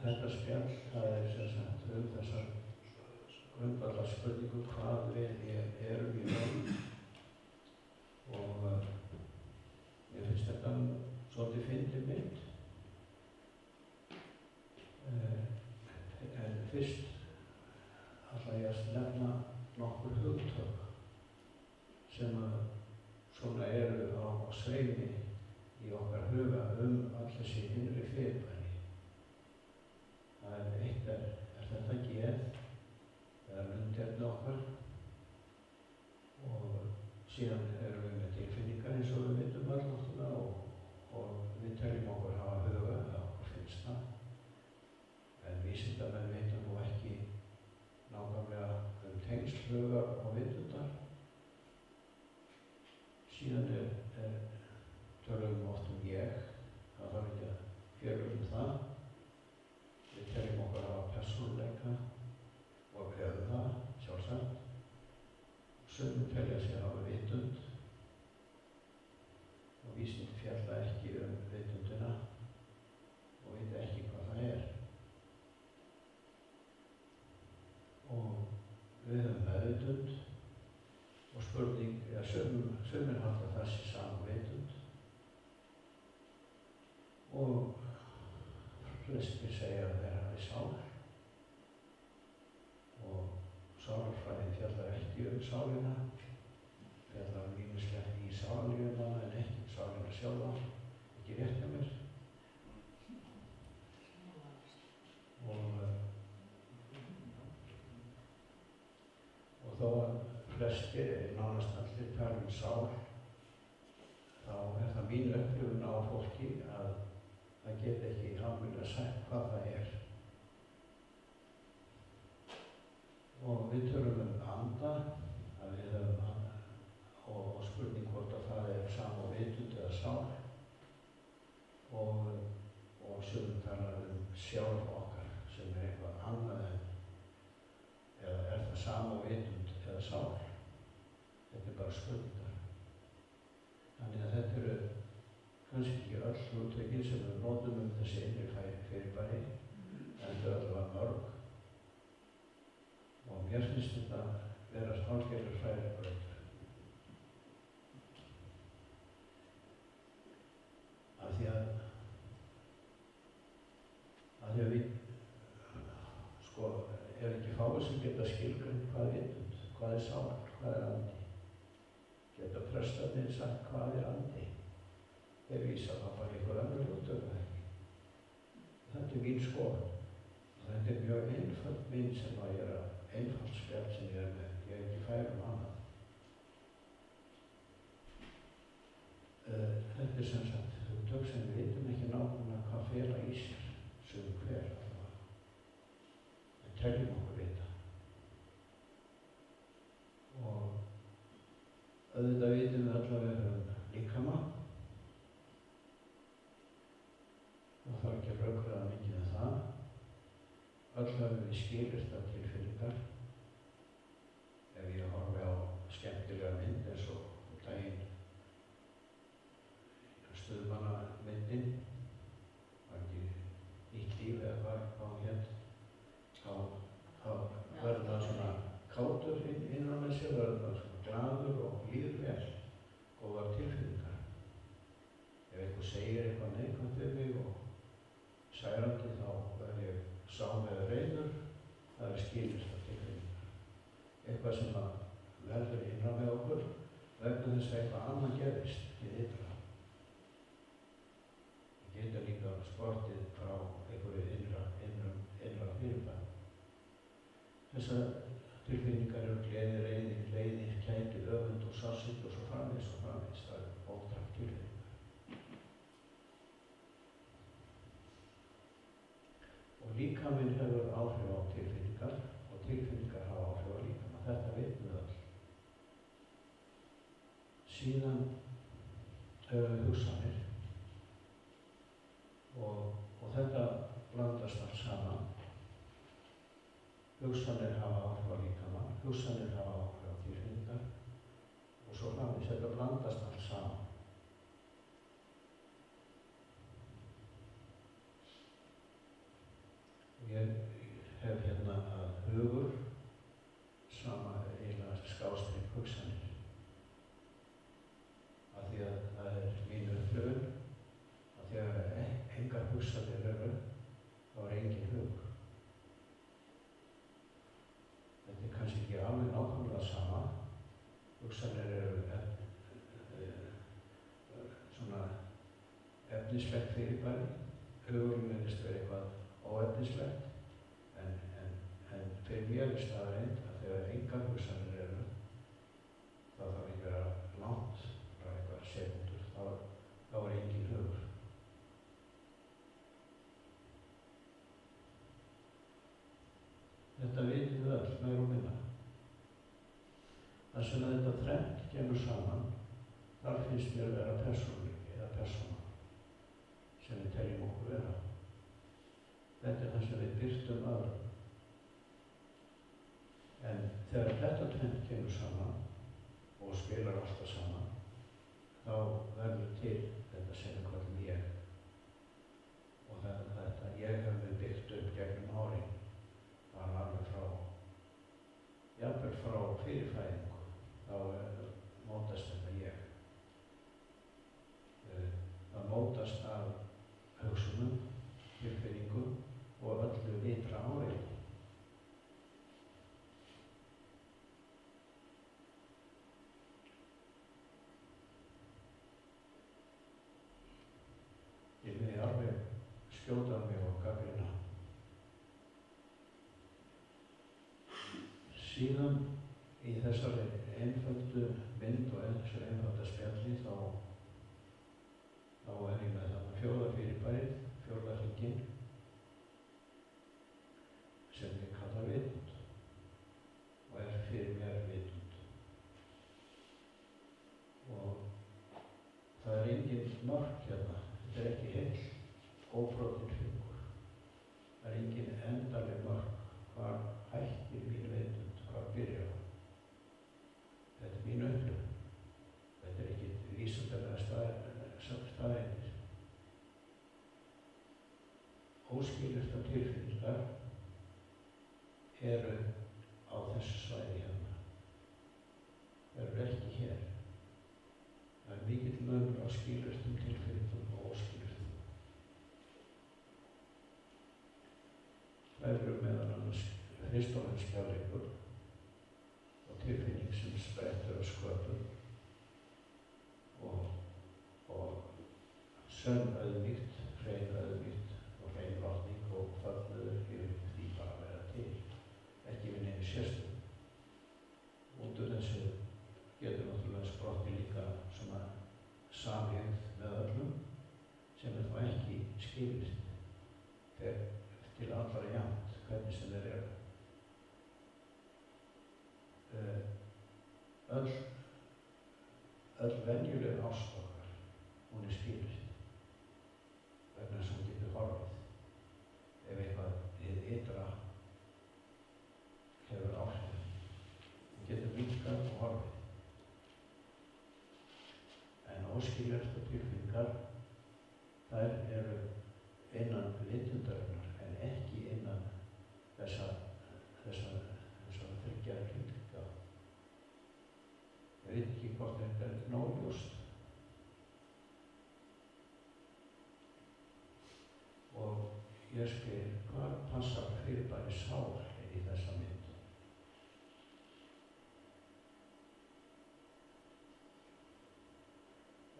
þetta spjall, það sem sagt þessar grundvallarspurningu hvað við erum í raun og mér finnst þetta svolítið fyndin mynd. En fyrst ætla ég að nefna nokkur hugtök sem svona eru á sveimi í okkar huga öll þessi innri fyrirbæri. Það eitt er þetta geð eða lundefni okkar og síðan erum við með tilfinningar eins og við vitum öll náttúrulega og við teljum okkur hafa huga eða okkur finnst það. En vísindamenn vita nú ekki nákvæmlega tengsl hugar og vitundar. Síðan tölum oft ég, það þarf ekki að fjölga það. Við teljum okkur hafa persónuleika og við höfum það, sjálfsagt. Sumir telja sig hafa vitund og vísindi fjalla ekki vitundina og vita ekki hvað það er. Og við höfum meðvitund og spurning, sumir halda þessi sama vitund og flestir segja að þeir hafi sál og sálarfræðin fjallar ekki sálina, fjallar ýmislegt í sálarlífuna en ekki sálina sjálfa, ekki rétt hjá mér. Og þó að flestir, nánast allir tala sál, þá það mín upplifun á fólki að það get ekki alveg sagt hvað það er. Og við tölum anda, að við höfum og spurning hvort að það er sama vitund eða sál og sumir talar sjálf okkar sem eitthvað annað eða það sama vitund eða sál. Þetta bara spurningar. Þannig að þetta eru kannski ekki öll hugtökin sem við notum þessi innri fyrirbæri, en þau allavega mörg. Og mér finnst þetta vera hálfgerður fræðibraut. Af því að við, ekki fáið sem geta skilgreint hvað er vitund, hvað er sál, hvað er andi. Geta prestarnir sagt hvað er andi. Þeir vísa það bara einhver annar hugtök ekki. Þetta mín skoðun. Þetta mjög einföld mynd sem að ég einfalt spjall sem ég með. Ég ekki færum annað. Þetta sem sagt hugtök sem við vitum ekki nákvæmlega hvað fela í sér, sem hver allavega. Við teljum okkur vita. Og auðvitað vitum við allavega líkama. Það þarf ekki að rökræða mikið það. Öll höfum við skilyrtar tilfinningar. Ef ég horfi á skemmtilega mynd eins og daginn stuðmannamyndin, var ekki nýtt líf eða hvað hún hét, þá verður það svona kátur innan með sér, verður það svona glaður og líður vel, góðar tilfinningar. Ef einhver segir eitthvað neikvæmt við mig og særandi þá verð ég sám eða reiður, það skilyrtar tilfinningar. Eitthvað sem að verður innan með okkur vegna þess að eitthvað annað gerist í ytra. Ég geta líka sportið frá einhverju innra fyrirbæri. Þessar tilfinningar eru gleði, reiði, kæti, öfund og sársýnd og svo framvegis. Það er ótrúlega tilfinningar. Og líkaminn hefur áhrif á tilfinningar og tilfinningar hafa áhrif á líkamann. Þetta vitum við öll. Síðan höfum við hugsanir og þetta blandast allt saman. Hugsanir hafa áhrif á líkamann, hugsanir hafa áhrif á tilfinningar og svo framvegis. Þetta blandast allt saman. Ég hef hérna að hugur sama eiginlega skástrík hugsanir. Af því að það mín upplifun að þegar engar hugsanir eru, þá engin hugur. Þetta kannski ekki alveg nákvæmlega sama. Hugsanir eru svona efnislegt fyrirbæri. Hugurinn virðist vera eitthvað óefnislegt, en fyrir mér staðreynd að þegar engar hugsanir eru, þá þarf ekki vera langt frá eitthvað sekundur, þá engin hugur. Þetta vitum við öll, meira og minna. Þar sem þetta þrennt kemur saman, þar finnst mér vera persónuleiki eða persóna sem við teljum okkur vera. Þetta það sem við birtum öðrum. En þegar þetta tvennt kemur saman og spilar alltaf saman, þá verður til þetta sem við kallum ég. Og þetta ég hef við byggt upp gegnum árin, bara alveg frá, jafnvel frá fyrirfæðingu, þá mótast þetta ég. Það mótast af hugsunum, tilfinningum og öllu ytra áreiti. Ég vil alveg skjóta mig og gagnrýna. Síðan í þessari einföldu mynd og þessu einfalda spjalli þá er ég með þarna fjórða fyrirbærið, fjórða hringinn, sem ég kalla vitund og fyrir mér vitund. Og það engin mörk hérna, þetta ekki heill, óbrotinn hringur. Það engin endanleg mörk, hvar hættir mín vitund, hvar byrjar það. Þetta mín upplifun. Þetta ekki vísindalega staðreyndir. Óskilyrtar tilfinningar eru á þessu svæði hérna. Það eru ekki hér. Það er mikill munur á skilyrtum tilfinningum og óskilyrtum. Það eru meðal annars fyrst og fremst kærleikur og tilfinning sem sprettur á sköpun og sönn auðmýkt, hrein auðmýkt og hrein látning og fögnuður yfir því bara að vera til, ekki við neinu sérstöðu. Út úr þessu getur náttúrulega sprottið líka svona samhengð með öllum sem þá ekki skilist til allra jafnt, hvernig sem þeir eru. Öll venjuleg ást okkar, hún skilist vegna þess að hún getur horfið ef eitthvað hið ytra hefur áhrif. Hún getur minnkað og horfið. En óskilyrtar tilfinningar, þær eru innan vitundarinnar en ekki innan þessa þriggja hringa. Ég veit ekki hvort þetta er nóg ljóst. Og ég spyr, hvað passar fyrirbæri sál inn í þessa mynd?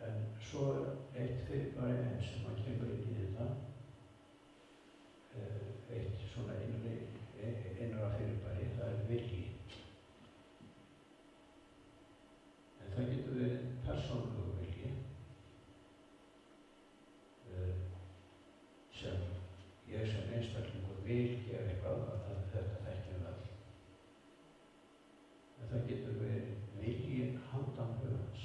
En svo er eitt fyrirbæri enn sem að kemur inn í þetta, eitt svona innra fyrirbæri, það er vilji. En það getur verið persónulegur vilji, sem ég sem einstaklingur vil gera eitthvað, að þetta þekkjum öll. En það getur verið vilji handan hugans,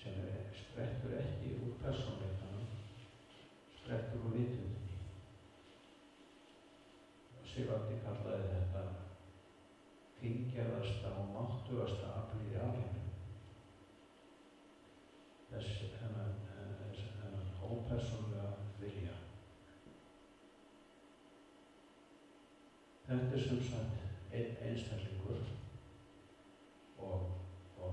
sem sprettur ekki úr persónuleikanum, sprettur úr vitundinni. Og Sigvaldi kallaði þetta fíngerðasta og máttugasta aflið í alheiminum. Þennan ópersónulega vilja. Þetta sem sagt einn einstaklingur og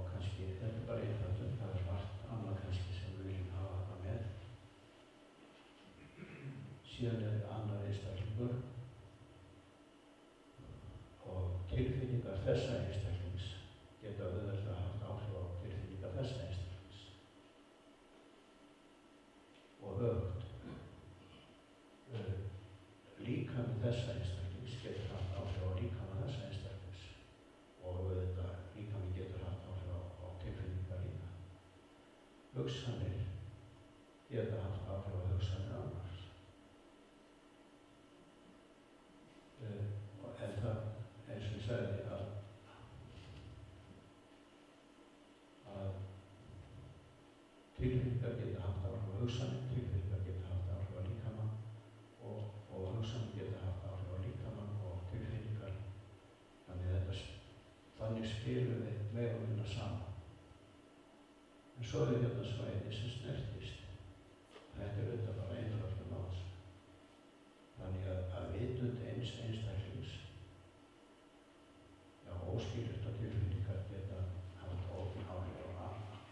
kannski, þetta bara einfaldum, það margt annað kannski sem við viljum hafa þetta með. Síðan annar einstaklingur og tilfinningar þessa einstaklings geta auðvitað haft áhrif á tilfinningar þessa einstaklings. Og öfugt. Líkami þessa einstaklings getur haft áhrif á líkami þessa einstaklings og auðvitað líkami getur haft áhrif á tilfinningar líka. Hugsanir geta haft áhrif á hugsanir annars. En það, eins og ég sagði, að tilfinningar geta haft áhrif á hugsanir, tilfinningar geta haft áhrif á líkama og hugsanir geta haft áhrif á líkamann og tilfinningar. Þannig spilum við meira og minna saman. En svo hérna svæði sem snertist. Þetta auðvitað bara einföldun á þessu. Þannig að vitund eins einstaklings, óskilyrtar tilfinningar geta haft áhrif á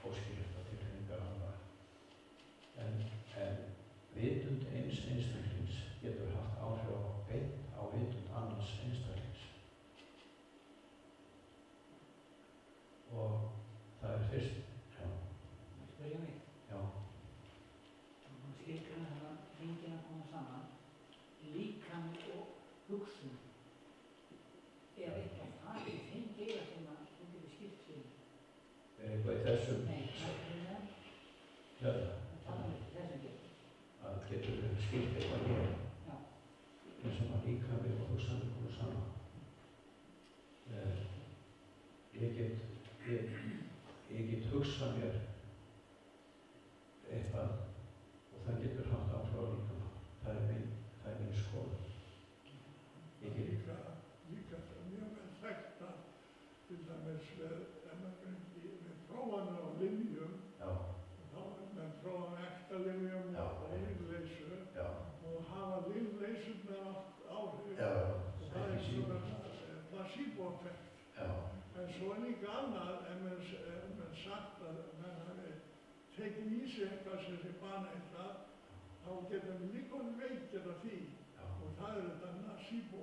óskilyrtar tilfinningar annarra. En vitund eins einstaklings getur haft áhrif á vitund annars einstaklings. Og það fyrst, Spyrja mig. Já. Hún skilgreina þennan hringinn að koma saman. Líkami og hugsun. Eitthvað það í þeim geira sem að þú getur skipt fyrir? Eitthvað í þessum? Nei, það er Hérna. það þessum getur. Að getur skipt eitthvað hér. Já. Eins og að líkami og hugsanir koma saman. Ég get hugsað mér eitthvað og það getur haft áhrif á líkama. Það er mín skoðun. Ég get líka mjög vel þekkt að til dæmis með prófanir á lyfjum og þá er með prófan ektalyfjum og lyfleysu og hafa lyfleysurnar átt áhrif og það er svona placebo-effekt. En svo er líka annað ef menn sagt að menn hafi tekið í sig eitthvað sem sé baneitrað, þá getur við líka veikir af því og það er þetta nacebo.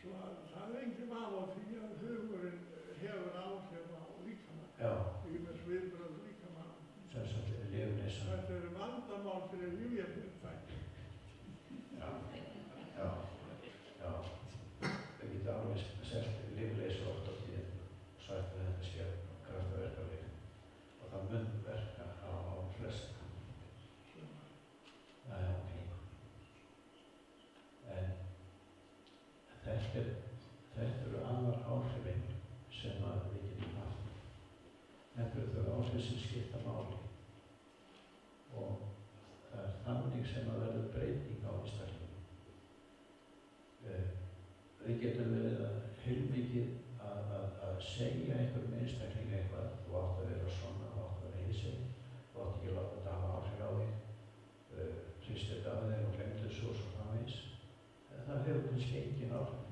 Svo það er engin vafi á því að hugurinn hefur áhrif á líkamann, ýmis viðbrögð líkamann. Þetta er vandamál fyrir lyfjafyrirtæki. Það geta alveg selt lyfleysu oft á tíðin og sagt að þetta sé kraftaverkalyf og það mun verka á flesta. En þetta eru annar áhrifin sem að við getum haft. Þetta eru þau áhrif sem skipta máli og það er þannig sem að verður breyting á einstaklingi. Við getum verið heilmikið að segja einhverjum einstaklingi eitthvað. Þú átt að vera svona, þú átt að vera hinsegin, þú átt ekki að láta þetta hafa áhrif á þig, hristu þetta af þig og glemdu þessu og svo framvegis. Það hefur kannski engin áhrif.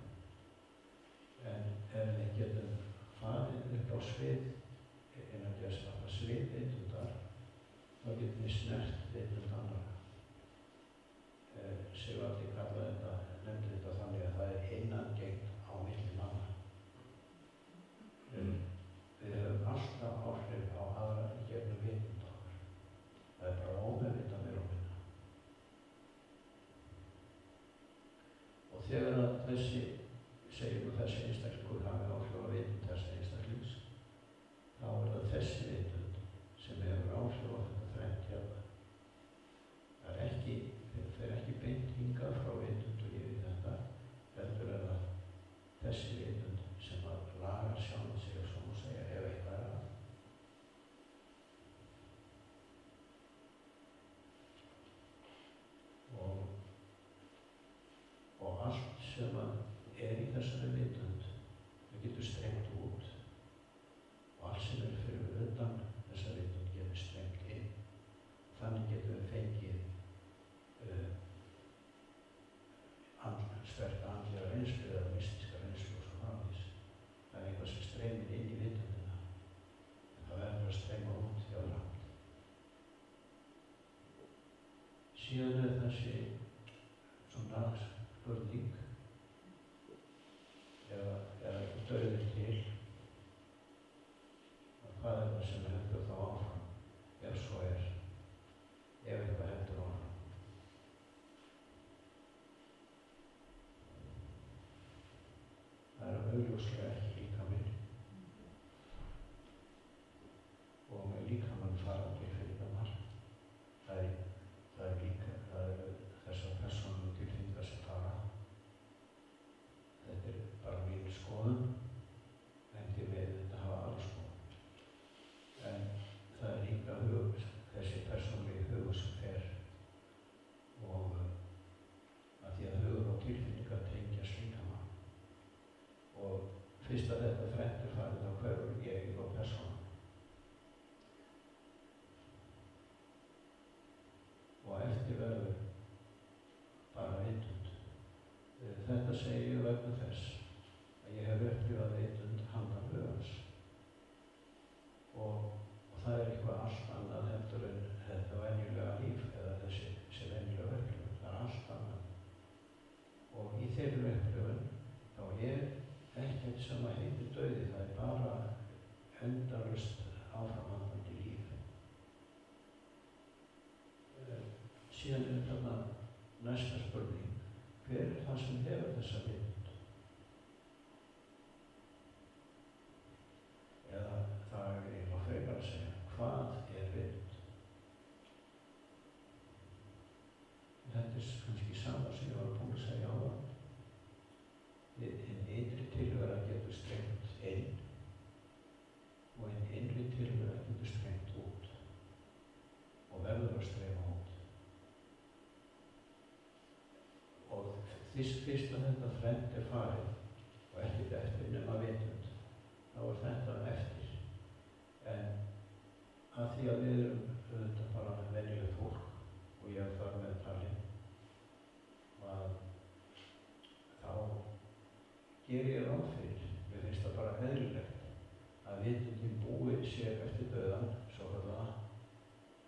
En ef við getum farið upp á svið, innan gestafla svið vitundar, þá getum við snert vitund annarra. Sigvaldi kallaði þetta, nefndi þetta þannig að það er innangengt á milli manna. Við höfum alltaf áhrif á aðra í gegnum vitund okkar. Það er bara ómeðvitað meira og minna. Og þegar að þessi einstaklingur hafi áhrif á vitund þessa einstaklings, þá er það þessi vitund sem hefur áhrif á þetta þrennt hérna. Það er ekki beint hingað frá vitund og yfir þetta, heldur er það þessi vitund sem að lagar sjálfan sig og svo má segja ef eitthvað er að. Og allt sem að er í þessari vitund, það getur strengt út og allt sem er fyrir utan þessa vitund getur strengt inn. Þannig getur við fengið sterk andlega reynslu svona spurning eða dauðinn til, hvað er það sem heldur þá áfram, ef svo er, ef eitthvað heldur áfram. Það er augljóslega ekki líkaminn og með líkamann fara tilfinningarnar. Það er þessar persónulegu tilfinningar sem fara. Þetta er bara mín skoðun, en því við þetta hafa alls skoðun. En það er líka þessi persónulegi hugur sem fer, og að því að hugur og tilfinningar tengjast líkamann. Og fyrst að þetta þrennt er farið, þá hverfur ég og persónan. Og eftir verður bara vitund. Þetta segi ég vegna þess að ég hef upplifað vitund handan hugans. Og það er eitthvað allt annað heldur en þetta venjulega líf eða þessi venjulega upplifun. Það er allt annað. Og í þeirri upplifun þá er ekkert sem að heitir dauði, það er bara endalaust áframhaldandi líf. Síðan er þarna næsta spurning, hver er það sem hefur þessa vitund? Eða það er eiginlega frekar að segja, hvað er vitund? Þetta er kannski sama sem ég var búin að segja áðan. Hinn innri tilvera getur strengt inn og hinn innri tilvera getur strengt út og verður að streyma út. Og fyrst að þetta þrennt er farið og ekkert eftir nema vitund, þá er þetta eftir. En að því að við erum auðvitað bara venjulegt fólk og ég er þar með talinn, að þá gerir ég ráð fyrir, mér finnst það bara eðlilegt að vitundin búi sér eftir dauðan, svo að það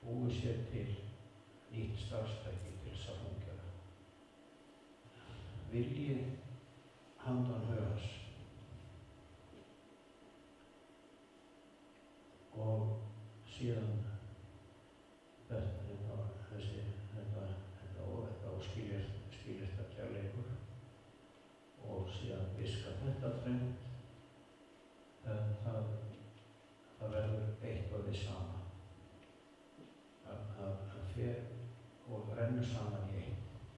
búi sér til nýtt starfstæki til þess að fungera. Vilji handan hugans og síðan þetta óskilyrta kærleikur og síðan viska þetta þrennt, það